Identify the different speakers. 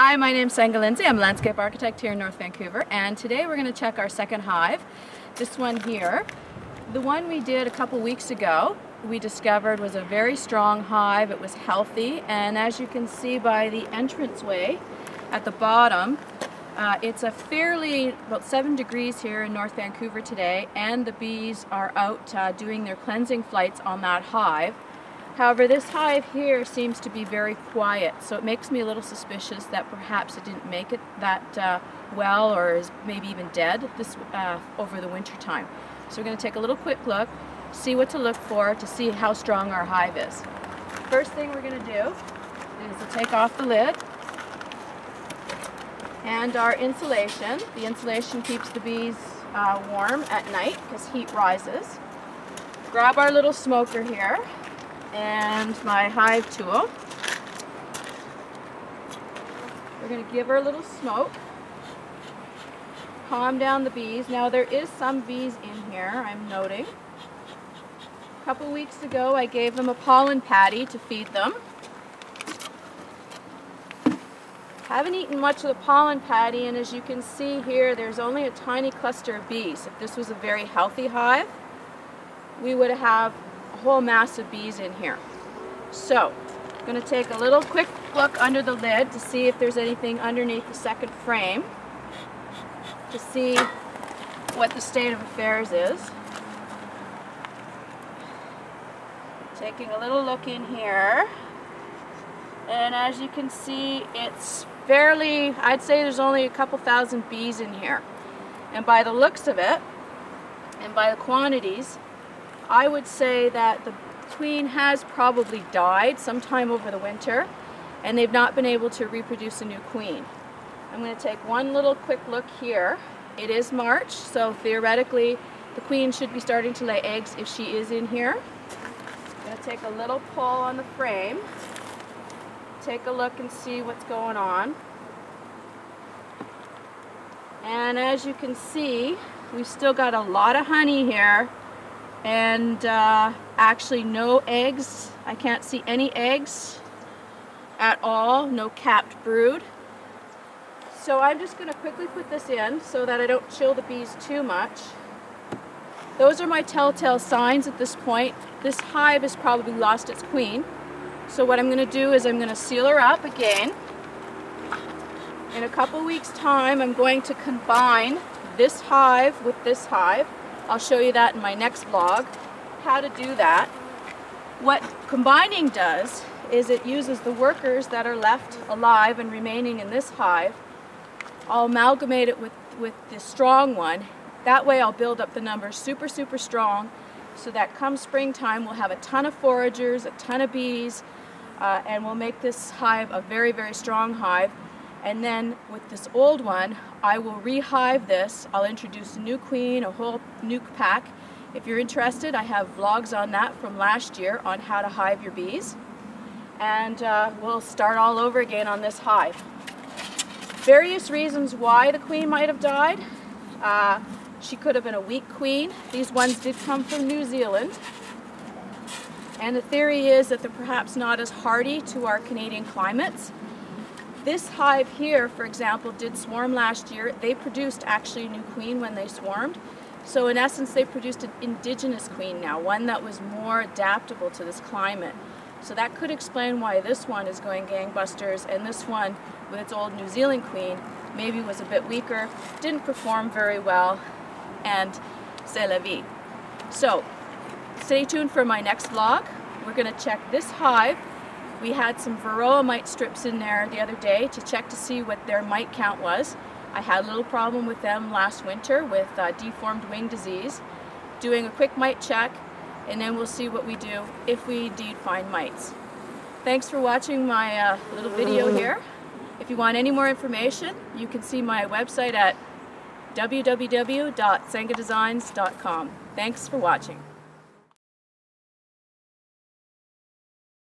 Speaker 1: Hi, my name's Senga Lindsay. I'm a landscape architect here in North Vancouver, and today we're going to check our second hive. This one here. The one we did a couple weeks ago, we discovered was a very strong hive. It was healthy, and as you can see by the entranceway at the bottom, it's a fairly, about 7 degrees here in North Vancouver today, and the bees are out doing their cleansing flights on that hive. However, this hive here seems to be very quiet, so it makes me a little suspicious that perhaps it didn't make it that well, or is maybe even dead this over the winter time. So we're going to take a little quick look, see what to look for to see how strong our hive is. First thing we're going to do is to take off the lid and our insulation. The insulation keeps the bees warm at night because heat rises. Grab our little smoker here and my hive tool. We're going to give her a little smoke. Calm down the bees. Now there is some bees in here, I'm noting. A couple weeks ago I gave them a pollen patty to feed them. Haven't eaten much of the pollen patty, and as you can see here, there's only a tiny cluster of bees. If this was a very healthy hive, we would have a whole mass of bees in here. So, I'm going to take a little quick look under the lid to see if there's anything underneath the second frame to see what the state of affairs is. Taking a little look in here, and as you can see, it's fairly, I'd say there's only a couple thousand bees in here. And by the looks of it, and by the quantities, I would say that the queen has probably died sometime over the winter, and they've not been able to reproduce a new queen. I'm going to take one little quick look here. It is March, so theoretically the queen should be starting to lay eggs if she is in here. I'm going to take a little pull on the frame, take a look and see what's going on. And as you can see, we've still got a lot of honey here, and actually no eggs. I can't see any eggs at all, no capped brood. So I'm just going to quickly put this in so that I don't chill the bees too much. Those are my telltale signs at this point. This hive has probably lost its queen. So what I'm going to do is I'm going to seal her up again. In a couple weeks time, I'm going to combine this hive with this hive. I'll show you that in my next vlog, how to do that. What combining does is it uses the workers that are left alive and remaining in this hive. I'll amalgamate it with the strong one. That way I'll build up the numbers super strong, so that come springtime we'll have a ton of foragers, a ton of bees, and we'll make this hive a very strong hive. And then with this old one, I will rehive this. I'll introduce a new queen, a whole new pack. If you're interested, I have vlogs on that from last year on how to hive your bees. And we'll start all over again on this hive. Various reasons why the queen might have died. She could have been a weak queen. These ones did come from New Zealand. And the theory is that they're perhaps not as hardy to our Canadian climates. This hive here, for example, did swarm last year. They produced actually a new queen when they swarmed. So in essence, they produced an indigenous queen now, one that was more adaptable to this climate. So that could explain why this one is going gangbusters, and this one with its old New Zealand queen maybe was a bit weaker, didn't perform very well, and c'est la vie. So stay tuned for my next vlog. We're going to check this hive. We had some varroa mite strips in there the other day to check to see what their mite count was. I had a little problem with them last winter with deformed wing disease. Doing a quick mite check, and then we'll see what we do if we indeed find mites. Thanks for watching my little video here. If you want any more information, you can see my website at www.sengadesigns.com. Thanks for watching.